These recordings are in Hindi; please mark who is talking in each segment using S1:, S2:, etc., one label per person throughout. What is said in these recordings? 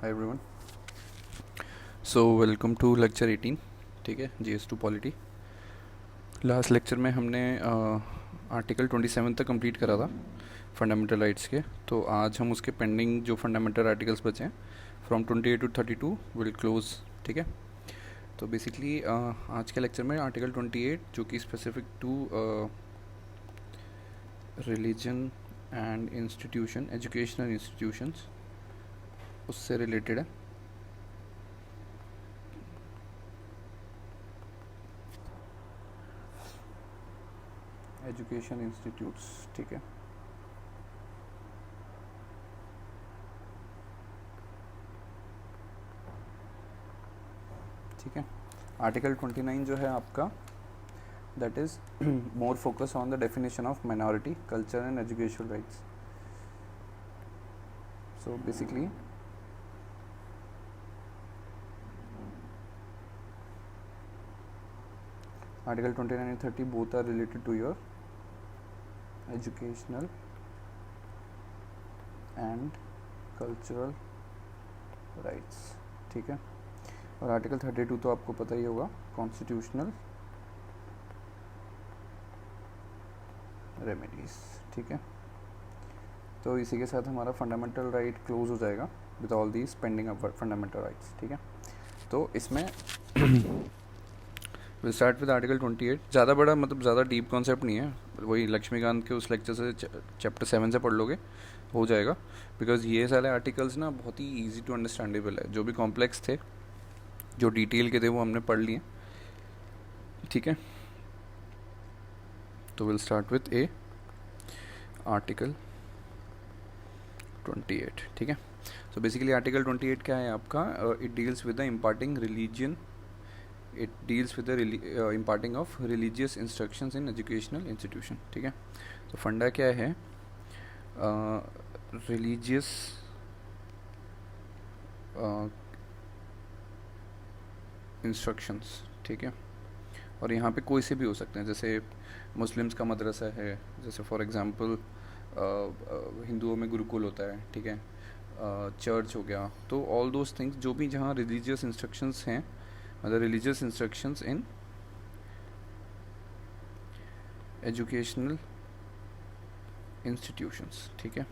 S1: Hi everyone. So welcome to lecture 18। ठीक है, GS two polity. Last lecture में हमने आर्टिकल 27 तक कंप्लीट करा था फंडामेंटल राइट्स के। तो आज हम उसके पेंडिंग जो फंडामेंटल आर्टिकल्स बचे हैं फ्रॉम 28 टू 32 विल क्लोज। ठीक है, तो बेसिकली आज के लेक्चर में आर्टिकल 28 जो कि specific to religion and institution, educational institutions, उससे रिलेटेड है। एजुकेशन इंस्टीट्यूट्स, ठीक है। ठीक है, आर्टिकल 29 जो है आपका, that is more focus on the definition of minority, culture and educational rights. So basically article 29 and 30 both are related to your educational and cultural rights। ठीक है, और आर्टिकल 32 तो आपको पता ही होगा, कॉन्स्टिट्यूशनल रेमेडीज। ठीक है, तो इसी के साथ हमारा फंडामेंटल राइट क्लोज हो जाएगा with all these pending fundamental rights. ठीक है, तो इसमें विल स्टार्ट विद आर्टिकल 28। ज़्यादा बड़ा मतलब ज़्यादा डीप कॉन्सेप्ट नहीं है, वही लक्ष्मीकांत के उस लेक्चर से चैप्टर 7 से पढ़ लोगे हो जाएगा। बिकॉज ये सारे आर्टिकल्स ना बहुत ही ईजी टू अंडरस्टैंडेबल है। जो भी कॉम्प्लेक्स थे, जो डिटेल के थे, वो हमने पढ़ लिए। ठीक है, तो will start with A article 28। ठीक है, सो बेसिकली आर्टिकल 28 क्या है आपका? It deals with the imparting religion, it deals with the imparting of religious instructions in educational institution। ठीक है, तो फंडा क्या है? Religious instructions. ठीक है, और यहाँ पे कोई से भी हो सकते हैं, जैसे मुस्लिम्स का मदरसा है, जैसे फॉर एग्जांपल हिंदुओं में गुरुकुल होता है। ठीक है, चर्च हो गया, तो ऑल दोज थिंग्स जो भी जहाँ रिलीजियस इंस्ट्रक्शंस हैं, मतलब religious instructions in educational institutions. ठीक है,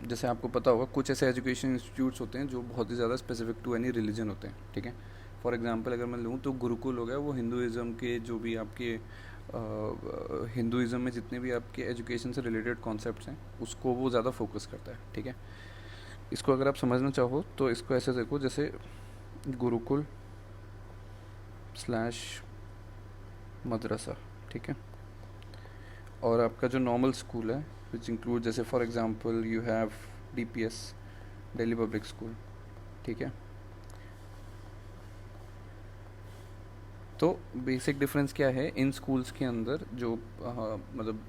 S1: जैसे आपको पता होगा कुछ ऐसे एजुकेशन इंस्टीट्यूट्स होते हैं जो बहुत ही ज़्यादा स्पेसिफिक टू एनी रिलीजन होते हैं। ठीक है, फॉर एग्जांपल अगर मैं लूँ तो गुरुकुल हो गया, वो हिंदुज़म के जो भी आपके हिंदुज़म में जितने भी आपके एजुकेशन से रिलेटेड कॉन्सेप्ट्स हैं उसको वो ज़्यादा फोकस करता है। ठीक है, इसको अगर आप समझना चाहो तो इसको ऐसे देखो, जैसे गुरुकुल स्लैश मदरसा। ठीक है, और आपका जो नॉर्मल स्कूल है विच इंक्लूड, जैसे for example you have DPS, Delhi public school. ठीक है, तो बेसिक डिफरेंस क्या है इन स्कूल्स के अंदर? जो मतलब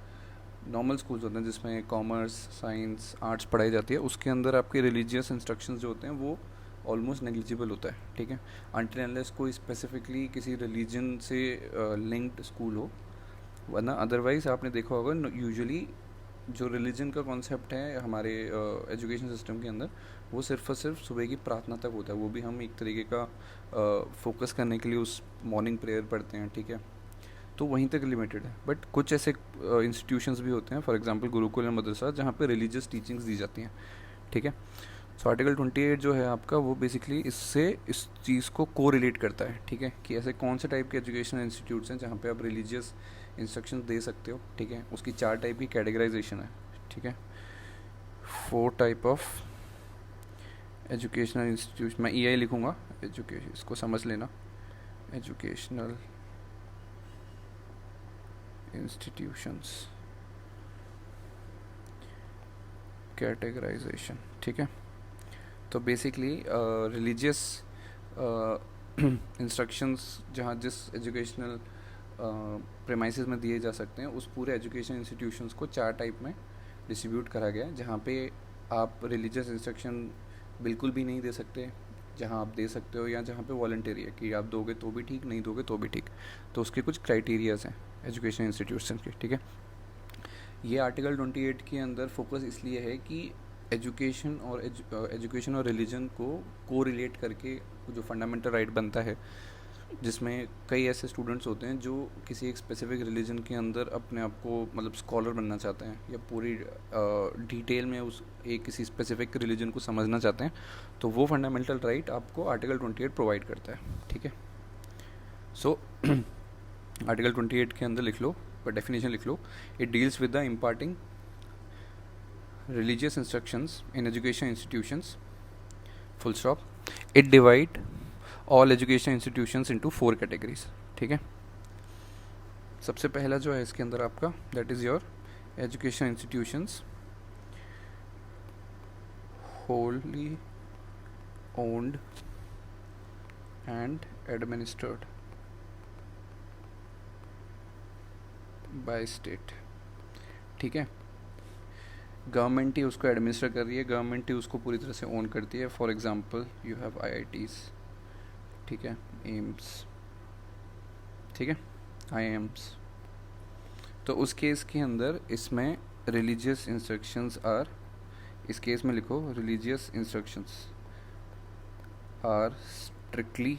S1: नॉर्मल स्कूल्स होते हैं जिसमें कॉमर्स, साइंस, आर्ट्स पढ़ाई जाती है, उसके अंदर आपके रिलीजियस इंस्ट्रक्शंस जो होते हैं वो ऑलमोस्ट नेग्लिजिबल होता है। ठीक है, अनटिल अनलेस कोई स्पेसिफिकली किसी रिलीजन से लिंक्ड स्कूल हो, वरना अदरवाइज आपने देखा होगा यूजुअली जो रिलीजन का कॉन्सेप्ट है हमारे एजुकेशन सिस्टम के अंदर, वो सिर्फ और सिर्फ सुबह की प्रार्थना तक होता है। वो भी हम एक तरीके का फोकस करने के लिए उस मॉर्निंग प्रेयर पढ़ते हैं। ठीक है, तो वहीं तक लिमिटेड है। बट कुछ ऐसे इंस्टीट्यूशंस भी होते हैं, फॉर एग्जांपल गुरुकुल एंड मदरसा, जहाँ पे रिलीजियस टीचिंग्स दी जाती हैं। ठीक है, सो आर्टिकल 28 जो है आपका, वो बेसिकली इससे इस चीज़ को को रिलेट करता है। ठीक है, कि ऐसे कौन से टाइप के एजुकेशनल इंस्टीट्यूट्स हैं जहाँ पे आप रिलीजियस इंस्ट्रक्शन दे सकते हो। ठीक है, उसकी 4 टाइप की कैटेगराइजेशन है। ठीक है, 4 टाइप ऑफ एजुकेशनल इंस्टीट्यूट, मैं EI लिखूँगा, एजुकेशन, इसको समझ लेना, एजुकेशनल इंस्टीट्यूशंस कैटेगराइजेशन। ठीक है, तो बेसिकली रिलीजियस इंस्ट्रक्शंस जहाँ जिस एजुकेशनल प्रेमाइसेस में दिए जा सकते हैं, उस पूरे एजुकेशन इंस्टीट्यूशंस को 4 टाइप में डिस्ट्रीब्यूट करा गया है, जहाँ पे आप रिलीजियस इंस्ट्रक्शन बिल्कुल भी नहीं दे सकते, जहाँ आप दे सकते हो, या जहाँ पे वॉलंटरी है कि आप दोगे तो भी ठीक, नहीं दोगे तो भी ठीक। तो उसके कुछ क्राइटेरियाज हैं एजुकेशन इंस्टीट्यूशन के। ठीक है, ये आर्टिकल 28 के अंदर फोकस इसलिए है कि एजुकेशन और रिलीजन को रिलेट करके जो फंडामेंटल राइट बनता है, जिसमें कई ऐसे स्टूडेंट्स होते हैं जो किसी एक स्पेसिफिक रिलीजन के अंदर अपने आप को मतलब स्कॉलर बनना चाहते हैं या पूरी डिटेल में उस एक किसी स्पेसिफिक रिलीजन को समझना चाहते हैं, तो वो फंडामेंटल राइट आपको आर्टिकल 28 प्रोवाइड करता है। ठीक है, सो आर्टिकल 28 के अंदर लिख लो, पर डेफिनेशन लिख लो, it deals with the imparting religious instructions in education institutions, full stop. It divide all education institutions into 4 categories। ठीक है, सबसे पहला जो है इसके अंदर आपका that is your education institutions wholly owned and administered by state। ठीक है, गवर्नमेंट ही उसको एडमिनिस्टर कर रही है, गवर्नमेंट ही उसको पूरी तरह से ओन करती है। For example you have IITs, ठीक है, एम्स, ठीक है, आईएम्स। तो उस केस के अंदर इसमें रिलीजियस इंस्ट्रक्शंस आर, इस केस में लिखो religious instructions are strictly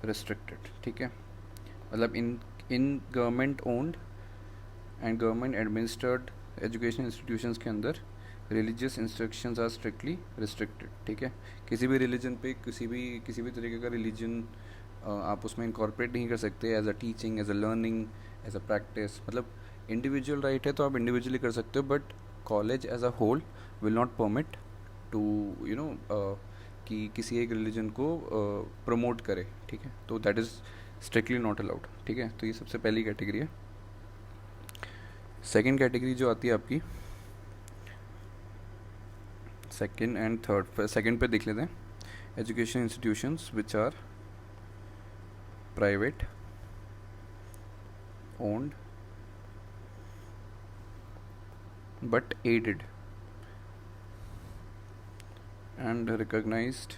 S1: restricted. ठीक है, मतलब in government owned and government administered education institutions के अंदर religious instructions are strictly restricted. ठीक है, किसी भी रिलीजन पे किसी भी तरीके का रिलीजन आप उसमें इनकॉर्पोरेट नहीं कर सकते as a teaching, as a learning, as a practice. मतलब इंडिविजुअल राइट है तो आप इंडिविजुअली कर सकते हो, but college as a whole will not permit to you know कि किसी एक रिलीजन को प्रमोट करे। ठीक है, तो that is strictly not allowed. ठीक है, तो ये सबसे पहली कैटेगरी है। सेकेंड कैटेगरी जो आती है आपकी, सेकेंड एंड थर्ड, सेकेंड पे देख लेते हैं, education institutions which are private owned but aided and recognized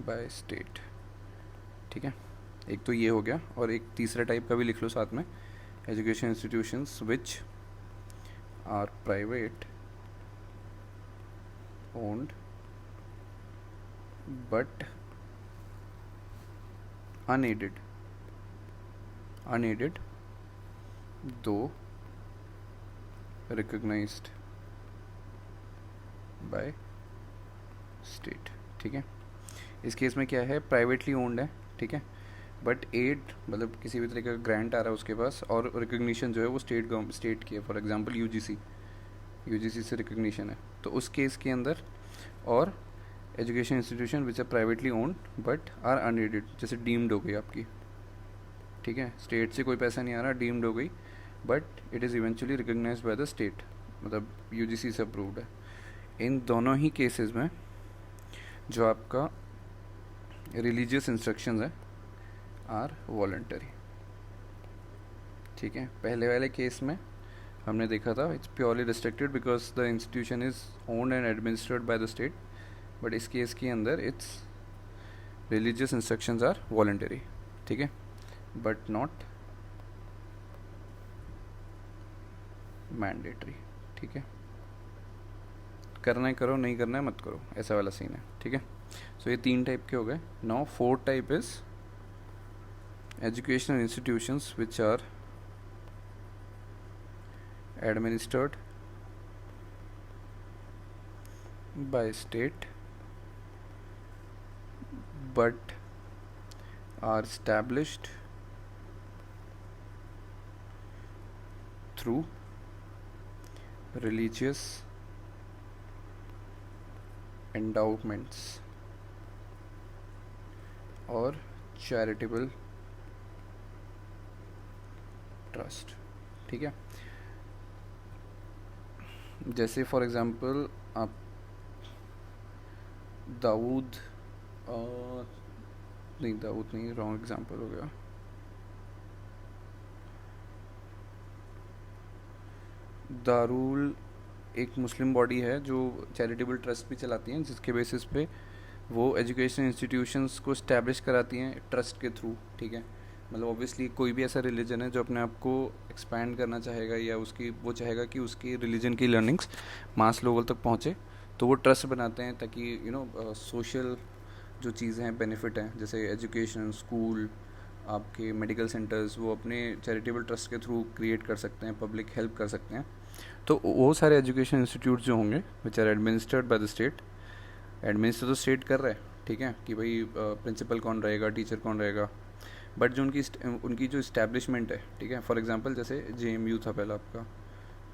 S1: by state. ठीक है, एक तो ये हो गया, और एक तीसरा टाइप का भी लिख लो साथ में, education institutions which are private owned but unaided though recognized by state। ठीक है, इस केस में क्या है, प्राइवेटली ओन्ड है, ठीक है, बट एड मतलब किसी भी तरीके का ग्रांट आ रहा है उसके पास, और रिकग्निशन जो है वो स्टेट की है। फॉर एग्जांपल यूजीसी से रिकग्निशन है, तो उस केस के अंदर, और education institution which are privately owned but are unaided, जैसे डीम्ड हो गई आपकी, ठीक है, स्टेट से कोई पैसा नहीं आ रहा, डीम्ड हो गई, but it is eventually recognized by the state, मतलब यूजीसी से अप्रूव्ड है। इन दोनों ही केसेस में जो आपका रिलीजियस इंस्ट्रक्शंस है आर वॉलंटरी। ठीक है, पहले वाले केस में हमने देखा था it's purely restricted because the institution is owned and administered by the state, but इस केस के अंदर it's religious instructions are voluntary. ठीक है, बट नॉट मैंडेटरी। ठीक है, करना है करो, नहीं करना है मत करो, ऐसा वाला सीन है। ठीक है, सो ये 3 टाइप के हो गए। Now 4th type is educational institutions which are administered by state but are established through religious endowments or charitable trust. ठीक है, जैसे फॉर एग्जांपल आप दाऊद नहीं, रॉन्ग एग्जांपल हो गया। दारुल एक मुस्लिम बॉडी है जो चैरिटेबल ट्रस्ट भी चलाती हैं, जिसके बेसिस पे वो एजुकेशन इंस्टीट्यूशंस को इस्टेब्लिश कराती हैं ट्रस्ट के थ्रू। ठीक है, मतलब ऑब्वियसली कोई भी ऐसा रिलीजन है जो अपने आप को एक्सपैंड करना चाहेगा या उसकी वो चाहेगा कि उसकी रिलीजन की लर्निंग्स मास लोगों तक पहुँचे, तो वो ट्रस्ट बनाते हैं ताकि सोशल जो चीज़ें हैं, बेनिफिट हैं, जैसे एजुकेशन, स्कूल, आपके मेडिकल सेंटर्स, वो अपने चैरिटेबल ट्रस्ट के थ्रू क्रिएट कर सकते हैं, पब्लिक हेल्प कर सकते हैं। तो वो सारे एजुकेशन इंस्टीट्यूट जो होंगे which are administered by the state, administer तो स्टेट कर रहा है, ठीक है, कि भाई प्रिंसिपल कौन रहेगा, टीचर कौन रहेगा, बट जो उनकी जो इस्टेब्लिशमेंट है, ठीक है, फॉर एग्जांपल जैसे JMU था पहला आपका,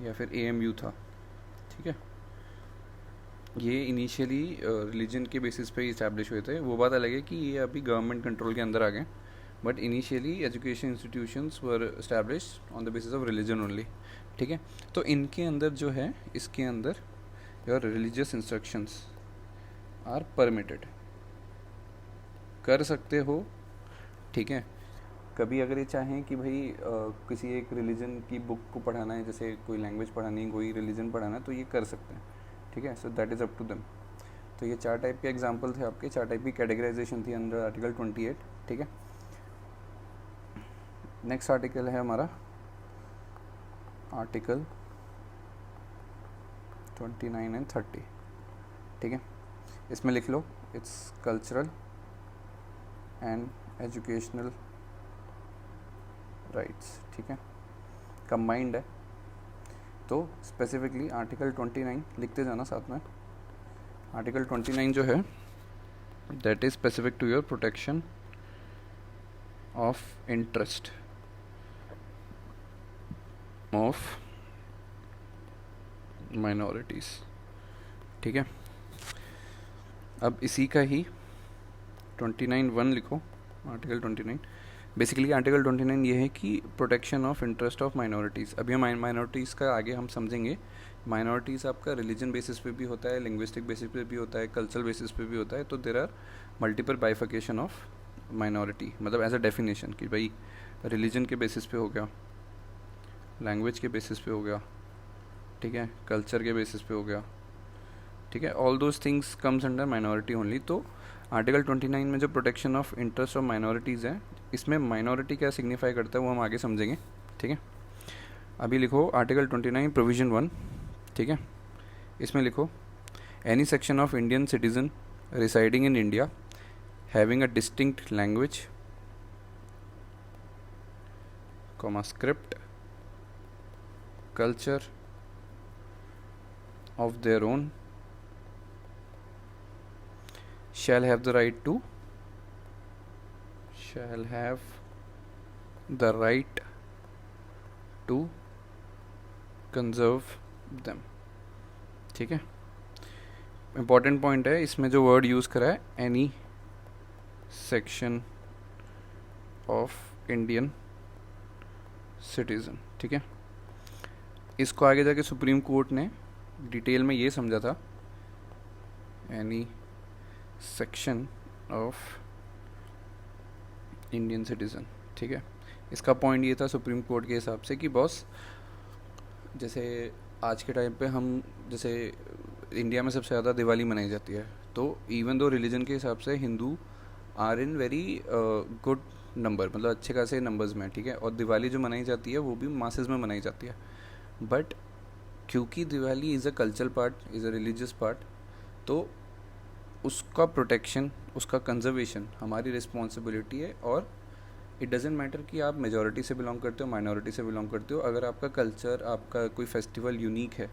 S1: या फिर AMU था, ठीक है, ये इनिशियली रिलीजन के बेसिस पे इस्टेब्लिश हुए थे। वो बात अलग है कि ये अभी गवर्नमेंट कंट्रोल के अंदर आ गए, but initially education institutions were establish on the basis of religion only, ठीक है। तो इनके अंदर जो है, इसके अंदर your religious instructions are permitted, कर सकते हो, ठीक है। कभी अगर ये चाहें कि भाई किसी एक रिलीजन की बुक को पढ़ाना है, जैसे कोई लैंग्वेज पढ़ानी है, कोई रिलीजन पढ़ाना है, तो ये कर सकते हैं, ठीक है। So that is up to them. तो ये 4 टाइप के एग्जाम्पल थे आपके, 4 टाइप की कैटेगराइजेशन थी अंडर आर्टिकल 28, ठीक है। नेक्स्ट आर्टिकल है हमारा आर्टिकल 29 एंड 30, ठीक है। इसमें लिख लो, it's cultural and educational rights, ठीक है, कंबाइंड है। तो स्पेसिफिकली आर्टिकल 29 लिखते जाना साथ में। आर्टिकल 29 जो है, that is specific to your protection of interest of minorities, ठीक है। अब इसी का ही 29(1) लिखो, आर्टिकल 29। बेसिकली आर्टिकल 29 ये है कि protection of interest of minorities. अभी हम माइनॉरिटीज़ का आगे हम समझेंगे। माइनॉरिटीज़ आपका रिलीजन बेसिस पे भी होता है, लिंग्विस्टिक बेसिस पे भी होता है, कल्चरल बेसिस पे भी होता है। तो there are multiple bifurcation of minority, मतलब एज अ डेफिनेशन कि भाई रिलीजन के बेसिस पे हो गया, लैंग्वेज के बेसिस पे हो गया, ठीक है, कल्चर के बेसिस पे हो गया, ठीक है, all those things comes under minority only. तो आर्टिकल 29 में जो protection of interest of minorities है, इसमें माइनॉरिटी क्या सिग्निफाई करता है वो हम आगे समझेंगे, ठीक है। अभी लिखो आर्टिकल 29 प्रोविजन 1, ठीक है। इसमें लिखो, any section of Indian citizen residing in India having a distinct language, script, culture of their own shall have the right to conserve them, ठीक है। इम्पॉर्टेंट पॉइंट है, इसमें जो वर्ड यूज़ करा है, any section of Indian citizen, ठीक है। इसको आगे जाके सुप्रीम कोर्ट ने डिटेल में ये समझा था, any section of Indian citizen, ठीक है। इसका पॉइंट ये था सुप्रीम कोर्ट के हिसाब से कि बॉस, जैसे आज के टाइम पे हम, जैसे इंडिया में सबसे ज़्यादा दिवाली मनाई जाती है, तो इवन दो रिलीजन के हिसाब से Hindu are in very good number, मतलब अच्छे खासे नंबर्स में, ठीक है, और दिवाली जो मनाई जाती है वो भी मासेस में मनाई जाती है। बट क्योंकि Diwali is a cultural part, is a religious part, तो उसका प्रोटेक्शन, उसका कंजर्वेशन हमारी रिस्पॉन्सिबिलिटी है। और इट डजेंट मैटर कि आप मेजॉरिटी से बिलोंग करते हो, माइनॉरिटी से बिलोंग करते हो, अगर आपका कल्चर, आपका कोई फेस्टिवल यूनिक है,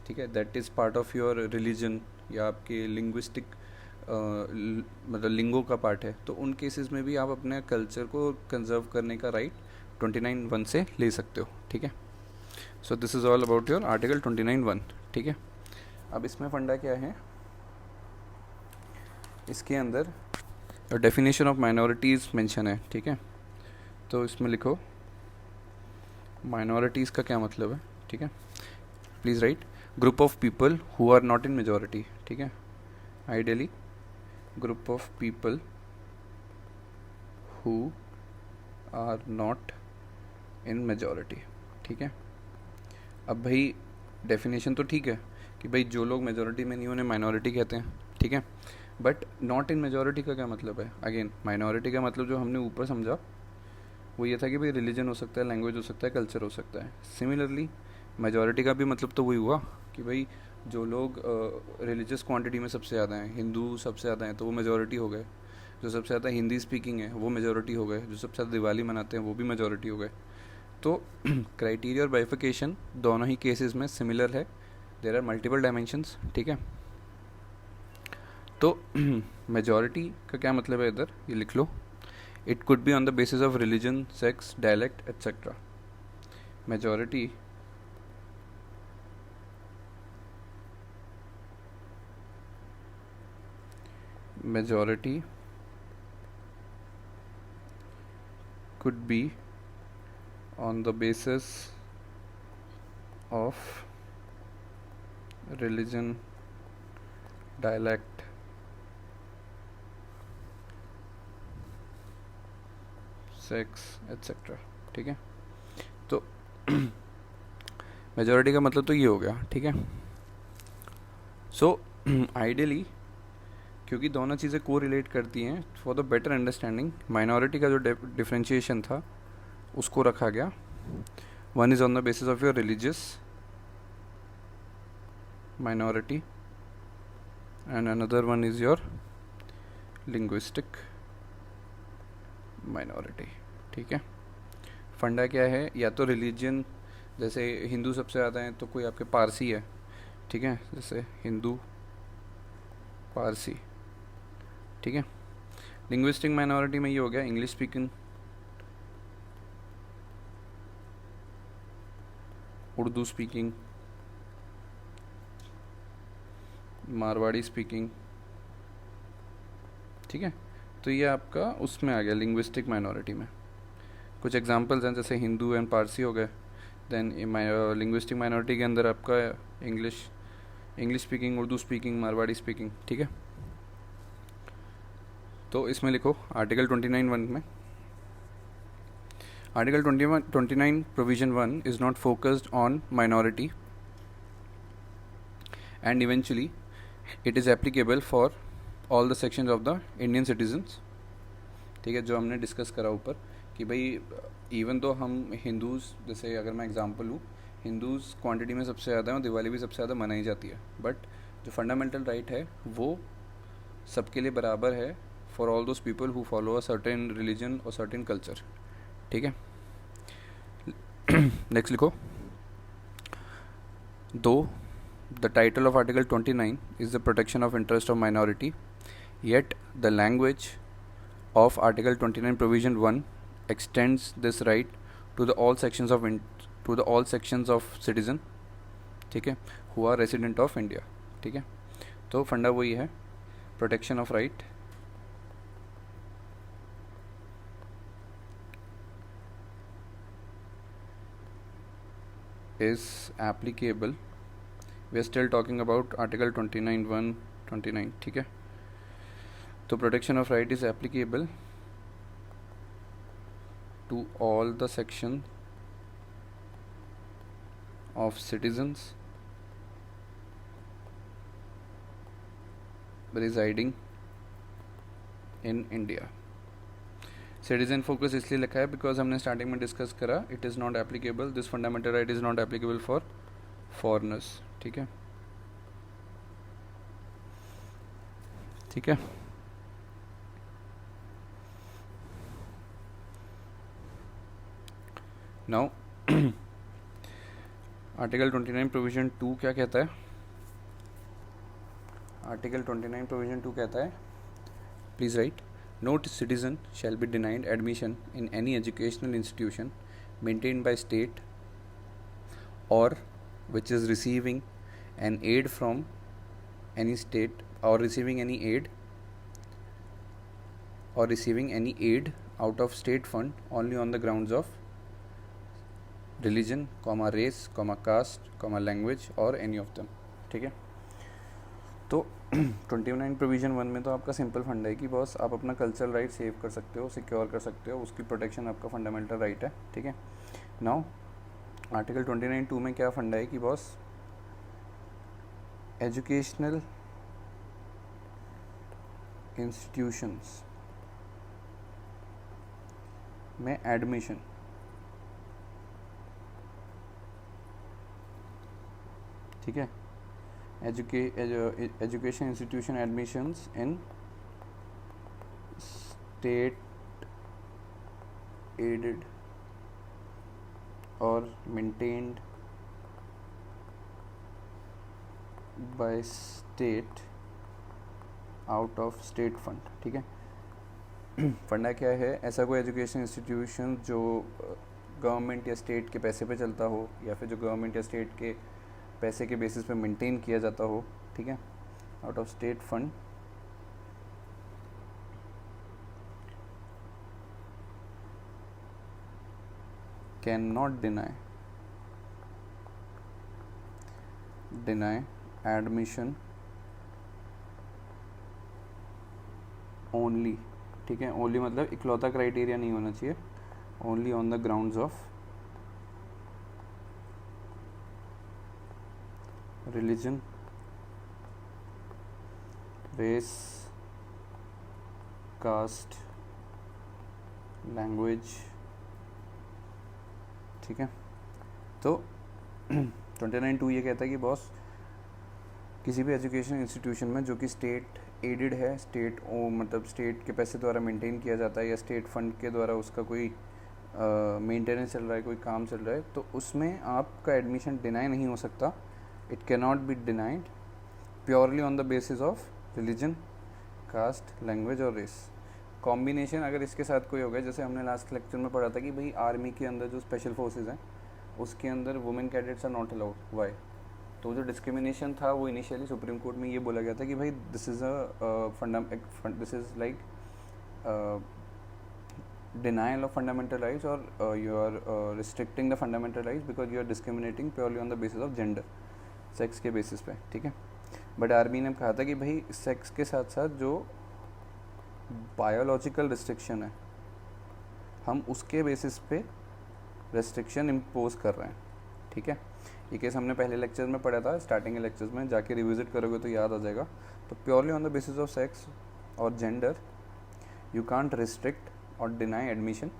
S1: ठीक है, that is part of your religion या आपके लिंग्विस्टिक मतलब लिंगो का पार्ट है, तो उन केसेस में भी आप अपने कल्चर को कंजर्व करने का राइट 29(1) से ले सकते हो, ठीक है। So this is all about your article 29(1), ठीक है। अब इसमें फंडा क्या है, इसके अंदर डेफिनेशन ऑफ माइनॉरिटीज़ मेंशन है, ठीक है। तो इसमें लिखो माइनॉरिटीज़ का क्या मतलब है, ठीक है। Please right, group of people who are not in majority, ठीक है। Ideally group of people who are not in majority, ठीक है। अब भाई डेफिनेशन तो ठीक है कि भाई जो लोग मेजॉरिटी में नहीं उन्हें माइनॉरिटी कहते हैं, ठीक है। बट नॉट इन मेजॉरिटी का क्या मतलब है? अगेन माइनॉरिटी का मतलब जो हमने ऊपर समझा वो ये था कि भाई रिलीजन हो सकता है, लैंग्वेज हो सकता है, कल्चर हो सकता है। सिमिलरली मेजॉरिटी का भी मतलब तो वही हुआ कि भाई जो लोग रिलीजियस क्वांटिटी में सबसे ज़्यादा हैं, हिंदू सबसे ज़्यादा हैं, तो वो मेजॉरिटी हो गए। जो सबसे ज़्यादा हिंदी स्पीकिंग है वो मेजॉरिटी हो गए। जो सबसे ज़्यादा दिवाली मनाते हैं वो भी मेजॉरिटी हो गए। तो क्राइटेरिया और बाइफिकेशन दोनों ही केसेस में सिमिलर है। देयर आर मल्टीपल डायमेंशंस, ठीक है। तो मेजॉरिटी का क्या मतलब है इधर, ये लिख लो। It could be on the basis of religion, sex, dialect etcetera. Majority majority could be on the basis of religion, dialect, sex etc. ठीक है। तो मेजॉरिटी का मतलब तो ये हो गया, ठीक है। सो आइडियली क्योंकि दोनों चीज़ें को रिलेट करती हैं, for the better understanding minority का जो डिफ्रेंशिएशन था उसको रखा गया। One is on the basis of your religious minority and another one is your linguistic minority, ठीक है। फंडा क्या है, या तो रिलीजन, जैसे हिंदू सबसे ज़्यादा हैं तो कोई आपके पारसी है, ठीक है, जैसे हिंदू पारसी, ठीक है। लिंग्विस्टिक माइनॉरिटी में ये हो गया English speaking, Urdu speaking, Marwari speaking, ठीक है। तो ये आपका उसमें आ गया लिंग्विस्टिक माइनॉरिटी में। कुछ एग्जांपल्स हैं जैसे हिंदू एंड पारसी हो गए। देन लिंग्विस्टिक माइनॉरिटी के अंदर आपका English speaking, Urdu speaking, Marwari speaking, ठीक है। तो इसमें लिखो आर्टिकल 29(1) में, article 29 provision 1 is not focused on minority and eventually it is applicable for all the sections of the Indian citizens, ठीक है। जो हमने डिस्कस करा ऊपर कि भाई इवन तो हम हिंदूज़, जैसे अगर मैं एग्जांपल लूँ, हिंदूज़ क्वांटिटी में सबसे ज़्यादा है और दिवाली भी सबसे ज़्यादा मनाई जाती है, बट जो फंडामेंटल राइट है वो सबके लिए बराबर है, for all those people who follow a certain religion और सर्टेन कल्चर, ठीक है। नेक्स्ट लिखो, दो the title of article 29 is the protection of interest of minority, yet the language of article 29 provision 1 extends this right to the all sections of citizen, ठीक है, who are resident of India, ठीक है। तो फंडा वही है, protection of right is applicable, we are still talking about article 29(1), 29, ठीक है। तो protection of right is applicable to all the section of citizens residing in India. Citizen focus इसलिए लिखा है बिकॉज हमने स्टार्टिंग में डिस्कस करा, it is not applicable, this fundamental right is not applicable for foreigners, ठीक है, ठीक है। नाउ आर्टिकल 29 प्रोविजन 2 क्या कहता है, आर्टिकल 29 प्रोविजन 2 कहता है, please right, no citizen shall be denied admission in any educational institution maintained by state or which is receiving an aid from any state or receiving any aid out of state fund only on the grounds of religion, race, caste, language or any of them, ठीक है। तो 29 प्रोविजन 1 में तो आपका सिंपल फंड है कि बॉस आप अपना कल्चरल राइट सेव कर सकते हो, सिक्योर कर सकते हो, उसकी प्रोटेक्शन आपका फंडामेंटल राइट है, ठीक है। नाउ आर्टिकल 29(2) में क्या फंडा है कि बॉस एजुकेशनल इंस्टीट्यूशंस में एडमिशन, ठीक है, education institution admissions in state aided और maintained by state out of state fund, ठीक है। फंडा क्या है? ऐसा कोई एजुकेशन इंस्टीट्यूशन जो गवर्नमेंट या स्टेट के पैसे पे चलता हो, या फिर जो गवर्नमेंट या स्टेट के पैसे के बेसिस पे मेंटेन किया जाता हो, ठीक है, out of state fund, can not deny admission only, ठीक है। ओनली मतलब इकलौता क्राइटेरिया नहीं होना चाहिए, only on the grounds of religion, race, caste, language, ठीक है। तो 29(2) ये कहता है कि बॉस किसी भी एजुकेशन इंस्टीट्यूशन में जो कि स्टेट एडेड है, स्टेट मतलब स्टेट के पैसे द्वारा मेंटेन किया जाता है, या स्टेट फंड के द्वारा उसका कोई मेंटेनेंस चल रहा है, कोई काम चल रहा है, तो उसमें आपका एडमिशन डिनाई नहीं हो सकता। It can not be denied purely on the basis of religion, caste, language और रेस। कॉम्बिनेशन अगर इसके साथ कोई हो गया, जैसे हमने लास्ट लेक्चर में पढ़ा था कि भाई आर्मी के अंदर जो स्पेशल फोर्सेज हैं उसके अंदर women cadets are not allowed, why? तो जो डिस्क्रिमिनेशन था वो इनिशियली सुप्रीम कोर्ट में ये बोला गया था कि भाई this is this is like denial of fundamental rights, or you are restricting the fundamental rights because you are discriminating purely on the basis of gender, sex के बेसिस पे, ठीक है। बट आर्मी ने कहा था कि भाई सेक्स के साथ साथ जो बायोलॉजिकल रिस्ट्रिक्शन है हम उसके बेसिस पे रेस्ट्रिक्शन इम्पोज कर रहे हैं, ठीक है। ये केस हमने पहले लेक्चर में पढ़ा था, स्टार्टिंग के लेक्चर्स में जाके रिविजिट करोगे तो याद आ जाएगा। तो purely on the basis of sex और जेंडर यू कांट रिस्ट्रिक्ट और डिनाई एडमिशन।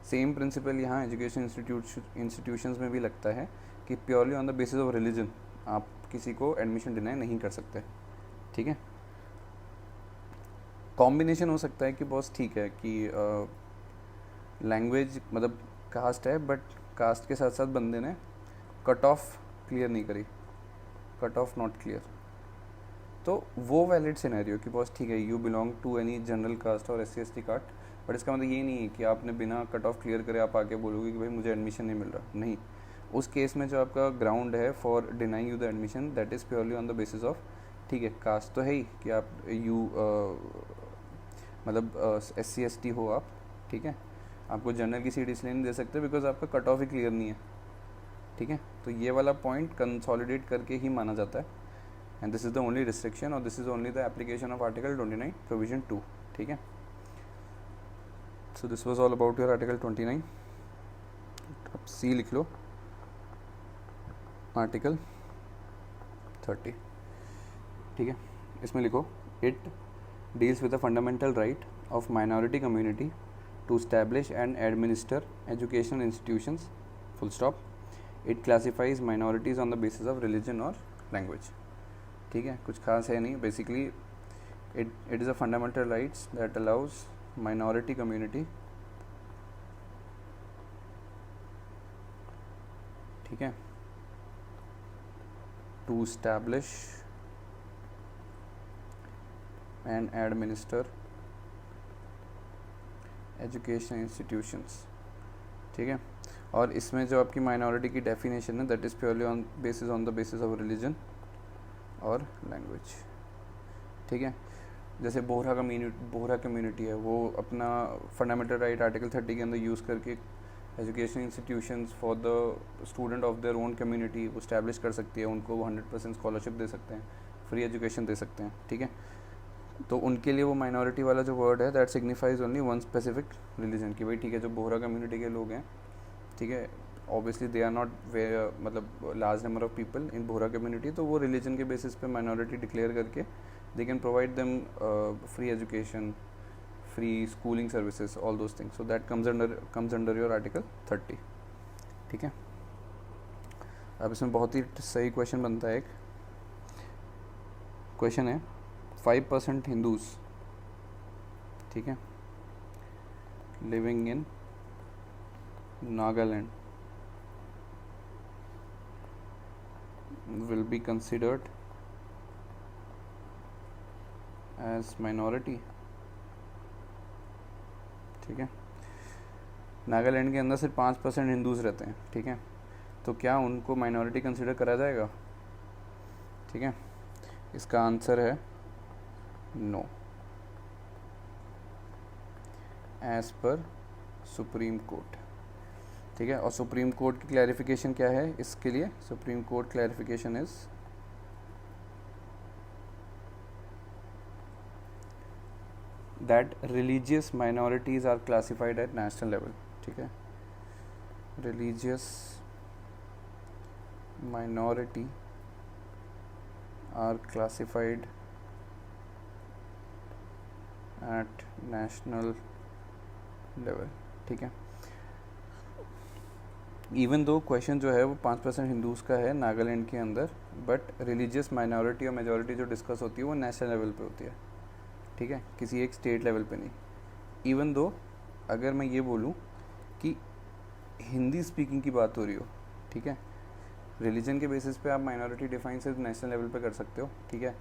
S1: सेम प्रिंसिपल यहाँ एजुकेशन इंस्टीट्यूशंस में भी लगता है कि purely on the basis of religion आप किसी को एडमिशन डिनाई नहीं कर सकते, ठीक है। कॉम्बिनेशन हो सकता है कि बॉस ठीक है कि लैंग्वेज मतलब कास्ट है, बट कास्ट के साथ साथ बंदे ने कट ऑफ क्लियर नहीं करी, कट ऑफ नॉट क्लियर, तो वो वैलिड सिनेरियो कि बॉस ठीक है you belong to any general caste और SC/ST कास्ट, बट इसका मतलब ये नहीं है कि आपने बिना कट ऑफ क्लियर करे आप आके बोलोगे कि भाई मुझे एडमिशन नहीं मिल रहा, नहीं। उस केस में जो आपका ग्राउंड है for denying you the admission that is purely on the basis of, ठीक है, कास्ट तो है ही कि आप मतलब SC/ST हो आप, ठीक है। आपको जनरल की सीट इसलिए नहीं दे सकते बिकॉज आपका कट ऑफ ही क्लियर नहीं है, ठीक है। तो ये वाला पॉइंट कंसोलिडेट करके ही माना जाता है, and this is the only restriction और this is only the application of article 29 provision 2, ठीक है। So this was all about your article 29। अब सी लिख लो, आर्टिकल 30, ठीक है। इसमें लिखो it deals with the fundamental right of minority community to establish and administer educational institutions, full stop. It classifies minorities on the basis of religion or language, ठीक है। कुछ खास है नहीं, basically it is a fundamental rights that allows minority community, ठीक है, to establish and administer education institutions, ठीक है। और इसमें जो आपकी माइनॉरिटी की डेफिनेशन है that is purely on the basis of religion और लैंग्वेज, ठीक है। जैसे बोहरा कम्युनिटी है, वो अपना फंडामेंटल राइट आर्टिकल 30 के अंदर यूज़ करके education institutions for the student of their own community वो इस्टेब्लिश कर सकती है, उनको वो 100% स्कॉलरशिप दे सकते हैं, फ्री एजुकेशन दे सकते हैं, ठीक है। तो उनके लिए वो माइनॉरिटी वाला जो वर्ड है that signifies only one specific religion, कि भाई ठीक है जो बोहरा कम्युनिटी के लोग हैं, ठीक है, ऑब्वियसली दे आर नॉट मतलब large number of people in Bohra community, तो वो रिलीजन के बेसिस पे माइनॉरिटी डिक्लेयर करके they can provide them free education, free schooling services, all those things. So that comes under your Article 30. ठीक है. अब इसमें बहुत ही सही क्वेश्चन बनता है. एक क्वेश्चन है 5% हिंदूज, ठीक है, living in Nagaland will be considered as minority. ठीक है. नागालैंड के अंदर सिर्फ 5% हिंदूज रहते हैं, ठीक है, तो क्या उनको माइनॉरिटी कंसिडर करा जाएगा? ठीक है. इसका आंसर है no, as per supreme court. ठीक है. और सुप्रीम कोर्ट की क्लैरिफिकेशन क्या है इसके लिए? Supreme court clarification is that religious minorities are classified at national level. ठीक है. Religious minority are classified at national level. ठीक है. इवन दो क्वेश्चन जो है वो 5% हिंदूज़ का है नागालैंड के अंदर, बट रिलीजियस माइनॉरिटी और मेजॉरिटी जो डिस्कस होती है वो नेशनल लेवल पे होती है. ठीक है. किसी एक स्टेट लेवल पे नहीं. इवन दो अगर मैं ये बोलूँ कि हिंदी स्पीकिंग की बात हो रही हो, ठीक है, रिलीजन के बेसिस पे आप माइनॉरिटी डिफाइन सिर्फ नेशनल लेवल पे कर सकते हो. ठीक है.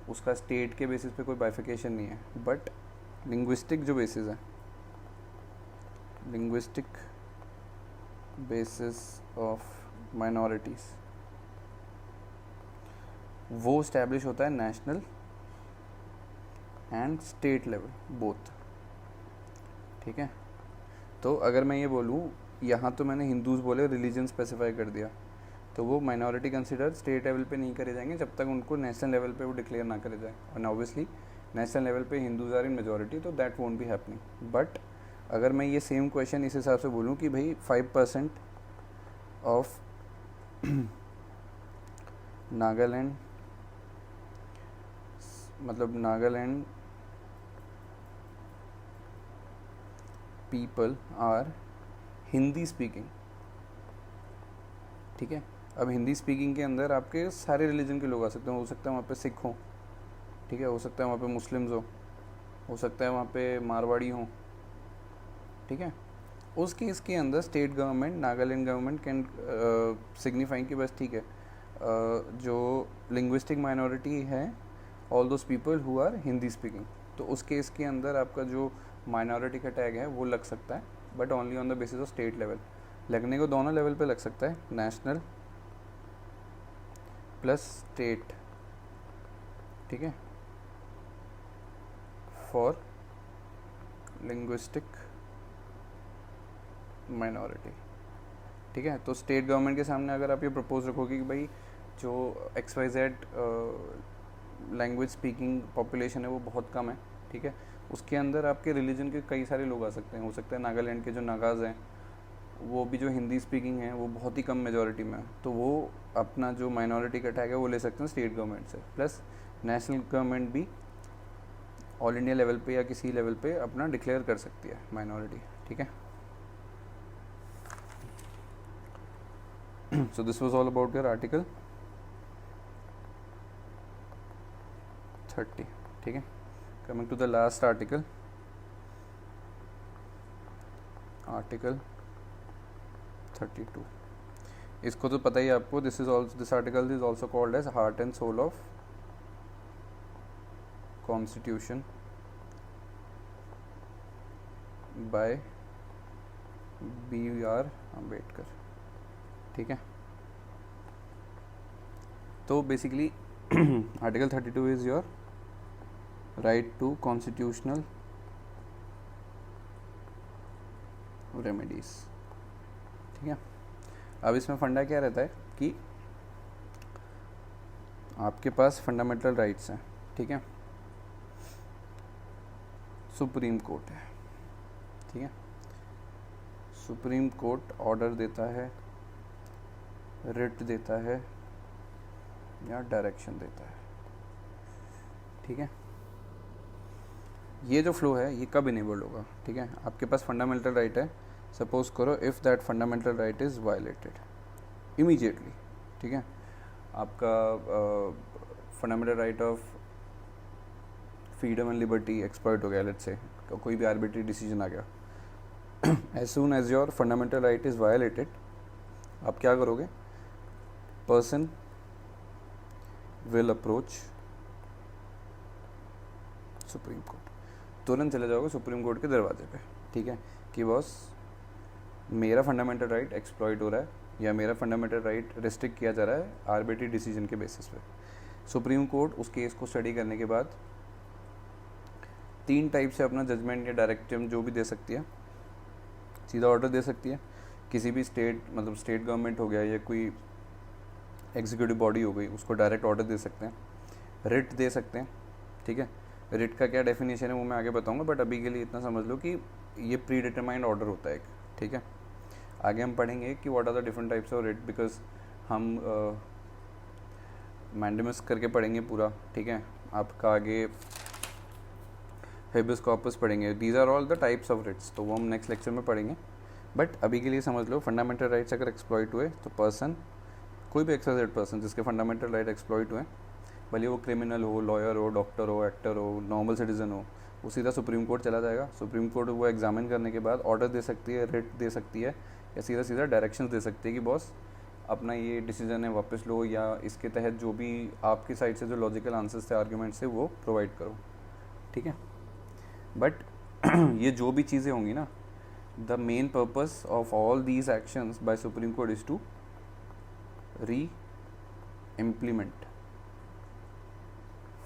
S1: उसका स्टेट के बेसिस पे कोई बाइफिकेशन नहीं है. बट लिंग्विस्टिक जो बेसिस है, लिंग्विस्टिक बेसिस ऑफ माइनॉरिटीज़, वो इस्टेब्लिश होता है national and state level both. ठीक है. तो अगर मैं ये बोलूँ, यहाँ तो मैंने हिंदूज़ बोले, रिलीजन स्पेसिफाई कर दिया, तो वो माइनॉरिटी कंसिडर स्टेट लेवल पे नहीं करे जाएंगे जब तक उनको नेशनल लेवल पे वो डिक्लेयर ना करे जाए. और ऑब्वियसली नेशनल लेवल पे हिंदूज़ आर इन मेजॉरिटी, तो that won't be happening. But अगर मैं ये सेम क्वेश्चन इस हिसाब से बोलूँ कि भाई 5% ऑफ नागालैंड, मतलब Nagaland people are Hindi speaking. ठीक है. अब हिंदी स्पीकिंग के अंदर आपके सारे रिलीजन के लोग आ सकते हैं. हो सकता है वहाँ पे सिख हों, ठीक है, हो सकता है वहाँ पे मुस्लिम्स हो सकता है वहाँ पे मारवाड़ी हों. ठीक है. उस केस के अंदर state government, Nagaland government can signify कि बस ठीक है, जो लिंग्विस्टिक माइनॉरिटी है, all those people who are Hindi speaking, तो उस केस के अंदर आपका जो माइनॉरिटी का टैग है वो लग सकता है, but only on the basis of state level. लगने को दोनों लेवल पे लग सकता है, नेशनल प्लस स्टेट. ठीक है. For linguistic minority. ठीक है. तो स्टेट गवर्नमेंट के सामने अगर आप ये प्रपोज रखोगे कि भाई जो XYZ लैंग्वेज स्पीकिंग पॉपुलेशन है वो बहुत कम है, ठीक है, उसके अंदर आपके रिलीजन के कई सारे लोग आ सकते हैं. हो सकता है नागालैंड के जो नागाज़ हैं वो भी जो हिंदी स्पीकिंग है वो बहुत ही कम मेजॉरिटी में है, तो वो अपना जो माइनॉरिटी का टैग है वो ले सकते हैं स्टेट गवर्नमेंट से. प्लस नेशनल गवर्नमेंट भी ऑल इंडिया लेवल पे या किसी लेवल पे अपना डिक्लेयर कर सकती है माइनॉरिटी. ठीक है. So this was all about your article 30. ठीक है. Coming to the last article, article 32. इसको तो पता ही आपको, this article is also called as heart and soul of constitution by B.R. Ambedkar. ठीक है. तो basically article 32 is your right to constitutional remedies. ठीक है. अब इसमें फंडा क्या रहता है कि आपके पास फंडामेंटल राइट्स हैं. ठीक है. सुप्रीम कोर्ट है. ठीक है. सुप्रीम कोर्ट ऑर्डर देता है, रिट देता है या डायरेक्शन देता है. ठीक है. ये जो फ्लो है ये कब इनेबल्ड होगा, ठीक है। आपके पास फंडामेंटल राइट है, सपोज करो if that fundamental right is violated immediately, ठीक है। आपका fundamental right of freedom and liberty exploit हो गया, लेट्स से कोई भी आर्बिट्री डिसीजन आ गया, as soon as your fundamental right is violated, आप क्या करोगे, person will approach supreme court, तुरंत चले जाओगे सुप्रीम कोर्ट के दरवाजे पे, ठीक है, कि बॉस मेरा फंडामेंटल राइट एक्सप्लॉइट हो रहा है या मेरा फंडामेंटल राइट रिस्ट्रिक्ट किया जा रहा है आर्बिट्री डिसीजन के बेसिस पे। सुप्रीम कोर्ट उस केस को स्टडी करने के बाद 3 टाइप से अपना जजमेंट या डायरेक्टिव जो भी दे सकती है, सीधा ऑर्डर दे सकती है, किसी भी स्टेट मतलब स्टेट गवर्नमेंट हो गया या कोई एग्जीक्यूटिव बॉडी हो गई उसको डायरेक्ट ऑर्डर दे सकते हैं, रिट दे सकते हैं, ठीक है। रिट का क्या डेफिनेशन है वो मैं आगे बताऊंगा, बट अभी के लिए इतना समझ लो कि ये प्री डिटरमाइंड ऑर्डर होता है एक, ठीक है। आगे हम पढ़ेंगे कि what are the different types of writ, because हम मैंडेमस करके पढ़ेंगे पूरा, ठीक है। आपका आगे हेबियस कॉर्पस पढ़ेंगे, these are all the types of writs, तो वो हम नेक्स्ट लेक्चर में पढ़ेंगे। बट अभी के लिए समझ लो फंडामेंटल राइट्स अगर एक्सप्लॉइट हुए तो पर्सन, कोई भी एक्सरसाइज पर्सन जिसके फंडामेंटल राइट एक्सप्लॉइट हुए, भले वो क्रिमिनल हो, लॉयर हो, डॉक्टर हो, एक्टर हो, नॉर्मल सिटीजन हो, वो सीधा सुप्रीम कोर्ट चला जाएगा। सुप्रीम कोर्ट वो एग्जामिन करने के बाद ऑर्डर दे सकती है, रिट दे सकती है, या सीधा सीधा डायरेक्शंस दे सकती है कि बॉस अपना ये डिसीजन है वापस लो, या इसके तहत जो भी आपकी साइड से जो लॉजिकल आंसर्स थे, आर्ग्यूमेंट्स थे, वो प्रोवाइड करो, ठीक है। बट ये जो भी चीज़ें होंगी ना, the main purpose of all these actions by supreme court is to reimplement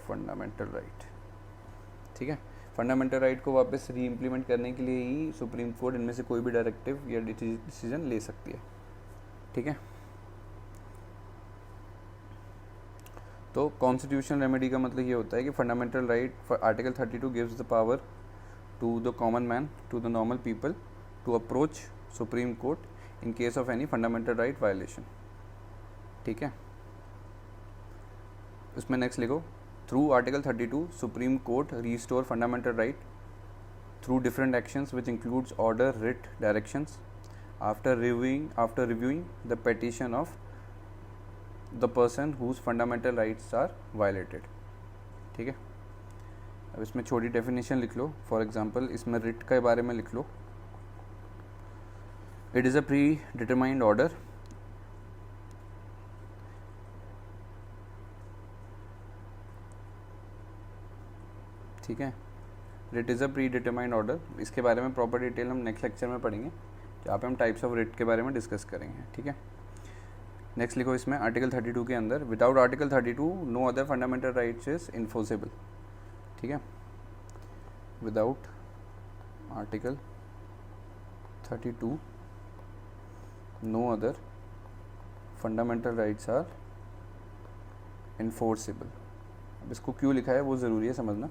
S1: fundamental right, ठीक है। फंडामेंटल राइट को वापस री इम्प्लीमेंट करने के लिए ही सुप्रीम कोर्ट इनमें से कोई भी डायरेक्टिव या डिसीजन ले सकती है, ठीक है। तो कॉन्स्टिट्यूशनल रेमेडी का मतलब ये होता है कि fundamental right, article 32 gives the power to the common man, to the normal people to approach supreme court in case of any fundamental right violation, ठीक है। उसमें नेक्स्ट लिखो, through article 32 supreme court restore fundamental right through different actions which includes order, writ, directions after reviewing the petition of the person whose fundamental rights are violated, ठीक है। अब इसमें छोटी डेफिनेशन लिख लो, फॉर एग्जांपल इसमें रिट के बारे में लिख लो, it is a predetermined order ठीक है। Writ is a predetermined order, इसके बारे में प्रॉपर डिटेल हम नेक्स्ट लेक्चर में पढ़ेंगे, जहाँ पे हम टाइप्स ऑफ रिट के बारे में डिस्कस करेंगे, ठीक है। नेक्स्ट लिखो इसमें आर्टिकल 32 के अंदर, without article 32 no other fundamental rights is enforceable, ठीक है। Without article 32 no other fundamental rights are enforceable. अब इसको क्यों लिखा है वो ज़रूरी है समझना।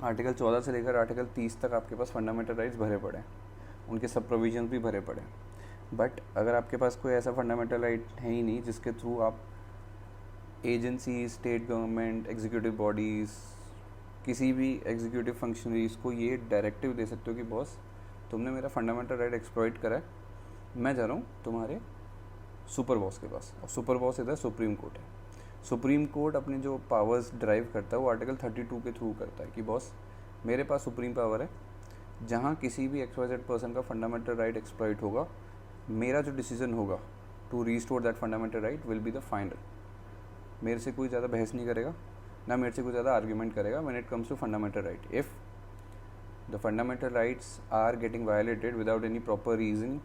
S1: आर्टिकल 14 से लेकर आर्टिकल 30 तक आपके पास फंडामेंटल राइट्स भरे पड़े हैं, उनके सब प्रोविजन भी भरे पड़े हैं। बट अगर आपके पास कोई ऐसा फंडामेंटल राइट है ही नहीं जिसके थ्रू आप agency, state government, executive bodies, किसी भी एग्जीक्यूटिव फंक्शनरीज को ये डायरेक्टिव दे सकते हो कि बॉस तुमने मेरा फंडामेंटल राइट एक्सप्लॉइट करा है, मैं जा रहा हूँ तुम्हारे सुपर बॉस के पास, और सुपर बॉस इधर सुप्रीम कोर्ट है। सुप्रीम कोर्ट अपने जो पावर्स ड्राइव करता है वो आर्टिकल 32 के थ्रू करता है कि बॉस मेरे पास सुप्रीम पावर है, जहाँ किसी भी XYZ पर्सन का फंडामेंटल राइट एक्सप्लॉइट होगा, मेरा जो डिसीजन होगा to restore that fundamental right will be the final. मेरे से कोई ज़्यादा बहस नहीं करेगा, ना मेरे से कोई ज़्यादा आर्ग्यूमेंट करेगा when it comes to fundamental right. If the fundamental rights are getting violated without any proper reason,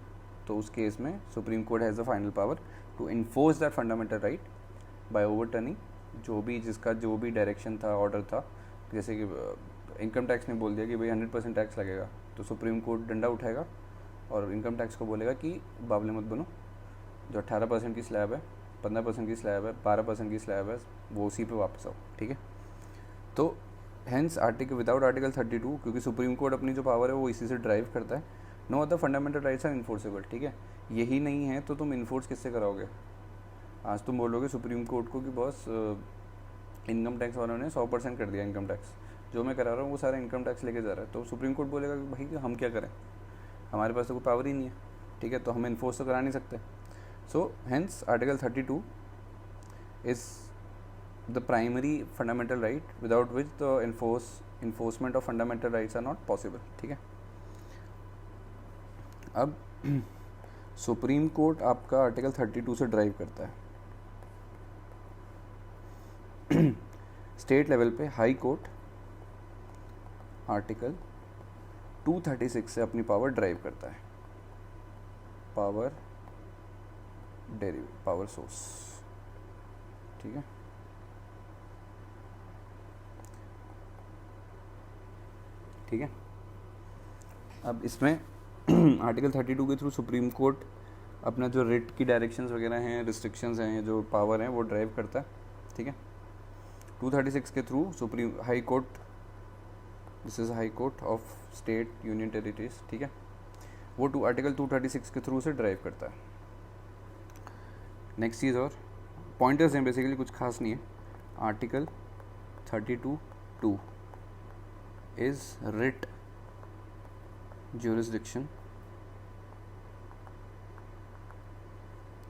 S1: तो उस केस में supreme court has the final power to enforce that fundamental right by overturning जो भी डायरेक्शन था, ऑर्डर था। जैसे कि इनकम टैक्स ने बोल दिया कि भाई 100% टैक्स लगेगा, तो सुप्रीम कोर्ट डंडा उठाएगा और इनकम टैक्स को बोलेगा कि बावले मत बनो, जो 18% की स्लैब है, 15% की स्लैब है, 12% की स्लैब है, वो उसी पे वापस आओ, ठीक है। तो हेंस आर्टिकल विदाउट आर्टिकल 32, क्योंकि सुप्रीम कोर्ट अपनी जो पावर है वो इसी से ड्राइव करता है, no other fundamental rights are enforceable, ठीक है। यही नहीं है तो तुम इन्फोर्स किससे कराओगे? आज तुम बोलोगे सुप्रीम कोर्ट को कि बॉस इनकम टैक्स वालों ने 100% कर दिया इनकम टैक्स, जो मैं करा रहा हूँ वो सारा इनकम टैक्स लेके जा रहा है, तो सुप्रीम कोर्ट बोलेगा कि भाई हम क्या करें, हमारे पास तो कोई पावर ही नहीं है, ठीक है, तो हम इन्फोर्स तो करा नहीं सकते. So hence article 32 is the primary fundamental right without which the enforcement of fundamental rights are not possible. ठीक है. अब सुप्रीम कोर्ट आपका आर्टिकल 32 से ड्राइव करता है. स्टेट लेवल पे हाई कोर्ट आर्टिकल 236 से अपनी पावर ड्राइव करता है. Power source. ठीक है. ठीक है. अब इसमें आर्टिकल 32 के थ्रू सुप्रीम कोर्ट अपना जो रिट की डायरेक्शंस वगैरह हैं, रिस्ट्रिक्शंस हैं, जो पावर हैं वो ड्राइव करता है. ठीक है. 236 के through supreme high court, this is high court of state union territories. ठीक है. वो आर्टिकल 236 के थ्रू से ड्राइव करता है. नेक्स्ट चीज़ और पॉइंटर्स हैं, बेसिकली कुछ खास नहीं है. Article 32(2) is writ jurisdiction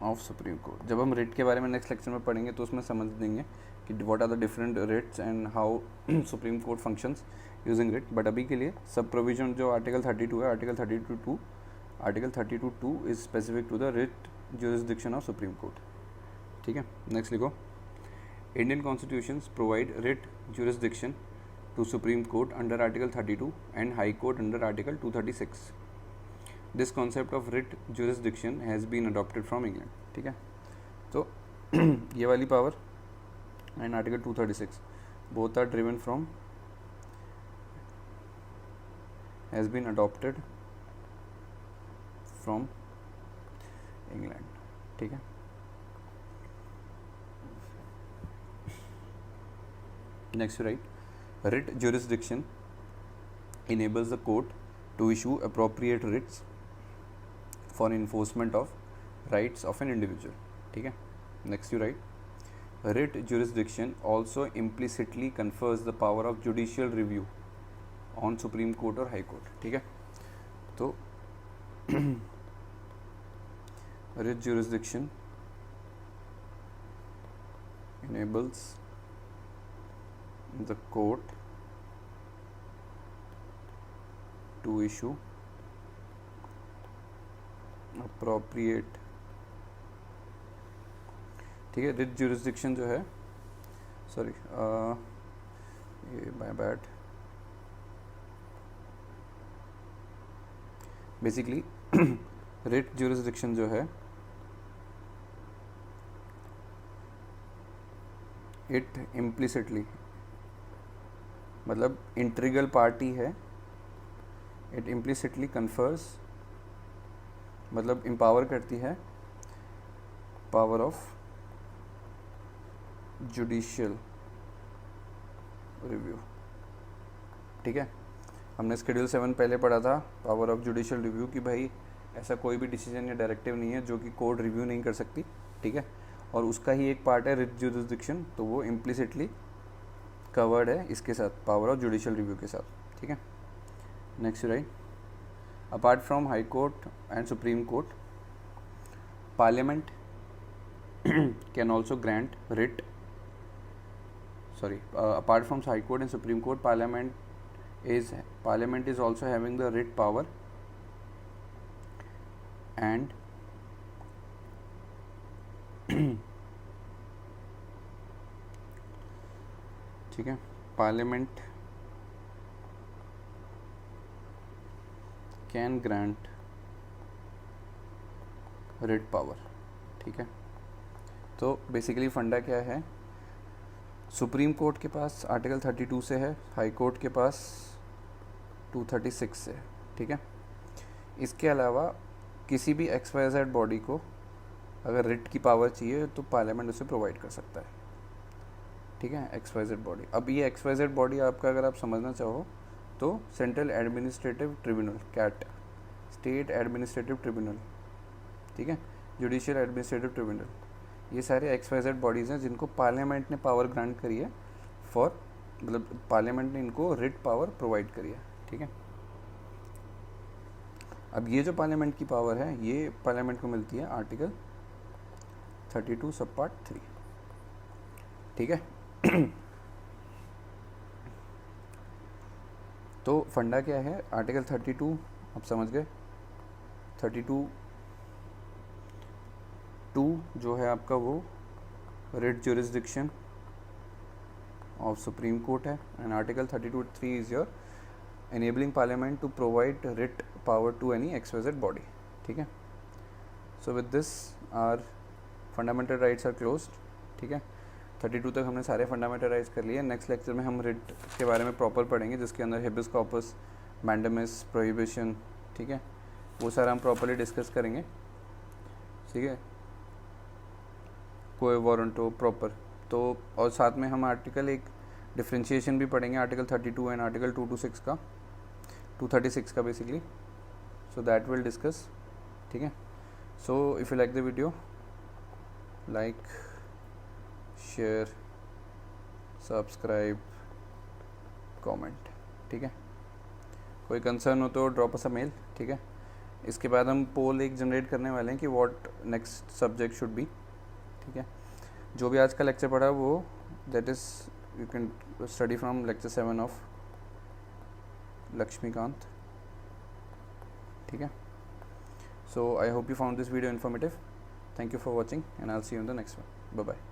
S1: of supreme court. जब हम रिट के बारे में नेक्स्ट लेक्चर में पढ़ेंगे तो उसमें समझ देंगे कि what are the different writs and how supreme court functions using writ. But अभी के लिए सब प्रोविजन जो आर्टिकल 32 है, article 32(2) is specific to the writ jurisdiction of supreme court. ठीक है. नेक्स्ट लिखो. Indian constitutions provide writ jurisdiction to Supreme Court under Article 32 and High Court under Article 236. This concept of writ jurisdiction has been adopted from England. ठीक है. तो ये वाली power and Article 236 both are driven from, has been adopted from England. ठीक है. Next you write, writ jurisdiction enables the court to issue appropriate writs for enforcement of rights of an individual. ठीक है. Next you write, writ jurisdiction also implicitly confers the power of judicial review on Supreme Court और High Court. ठीक है. तो writ jurisdiction enables the court to issue appropriate. ठीक है. रिट jurisdiction जो है, सॉरी ये my bad, basically writ jurisdiction जो है इट इम्प्लिसिटली, मतलब इंट्रीगल पार्टी है, इट इम्प्लिसिटली कन्फर्स, मतलब एम्पावर करती है पावर ऑफ जुडिशियल रिव्यू. ठीक है. हमने शेड्यूल 7 पहले पढ़ा था, पावर ऑफ जुडिशियल रिव्यू, कि भाई ऐसा कोई भी डिसीजन या डायरेक्टिव नहीं है जो कि कोर्ट रिव्यू नहीं कर सकती. ठीक है. और उसका ही एक पार्ट है रिट जुरिसडिक्शन, तो वो इम्प्लिसिटली कवर्ड है इसके साथ, पावर ऑफ जुडिशियल रिव्यू के साथ. ठीक है. Next right, apart from high court and supreme court, parliament can also grant writ, apart from High Court and Supreme Court, Parliament is also having the writ power, and ठीक है, Parliament can grant writ power. ठीक है. तो बेसिकली फंडा क्या है, सुप्रीम कोर्ट के पास आर्टिकल 32 से है, हाई कोर्ट के पास 236 से है. ठीक है. इसके अलावा किसी भी XYZ बॉडी को अगर रिट की पावर चाहिए तो पार्लियामेंट उसे प्रोवाइड कर सकता है. ठीक है. XYZ बॉडी, अब ये XYZ बॉडी आपका अगर आप समझना चाहो तो central administrative tribunal, CAT, state administrative tribunal, ठीक है, जुडिशियल एडमिनिस्ट्रेटिव ट्रिब्यूनल, ये सारे XYZ बॉडीज़ हैं जिनको पार्लियामेंट ने पावर ग्रांट करी है फॉर मतलब पार्लियामेंट ने इनको रिट पावर प्रोवाइड करी है, ठीक है। अब ये जो पार्लियामेंट की पावर है ये पार्लियामेंट को मिलती है आर्टिकल 32 सब पार्ट 3, ठीक है। तो फंडा क्या है, आर्टिकल 32 आप समझ गए। 32 2 जो है आपका वो writ jurisdiction of supreme court है, and article 32(3) is your enabling parliament to provide writ power to any XYZ body, ठीक है। So with this our fundamental rights are closed, ठीक है। 32 तक हमने सारे फंडामेंटल राइट्स कर लिए। नेक्स्ट लेक्चर में हम रिट के बारे में प्रॉपर पढ़ेंगे, जिसके अंदर हेबिस कॉर्पस, मैंडेमिस, प्रोहिबिशन, ठीक है, वो सारा हम प्रॉपरली डिस्कस करेंगे, ठीक है। कोई वारंटो प्रॉपर तो, और साथ में हम आर्टिकल एक डिफ्रेंशिएशन भी पढ़ेंगे, आर्टिकल 32 एंड आर्टिकल 226 का, 236 का basically. So that will discuss, ठीक है। So if you like the video, like, share, subscribe, comment, ठीक है। कोई कंसर्न हो तो ड्रॉप अस अ मेल, ठीक है। इसके बाद हम पोल एक जनरेट करने वाले हैं कि what next subject should be, ठीक है। जो भी आज का लेक्चर पढ़ा वो that is you can study from lecture 7 of Lakshmikant, ठीक है। So I hope you found this video informative. Thank you for watching and I'll see you in the next one. Bye bye.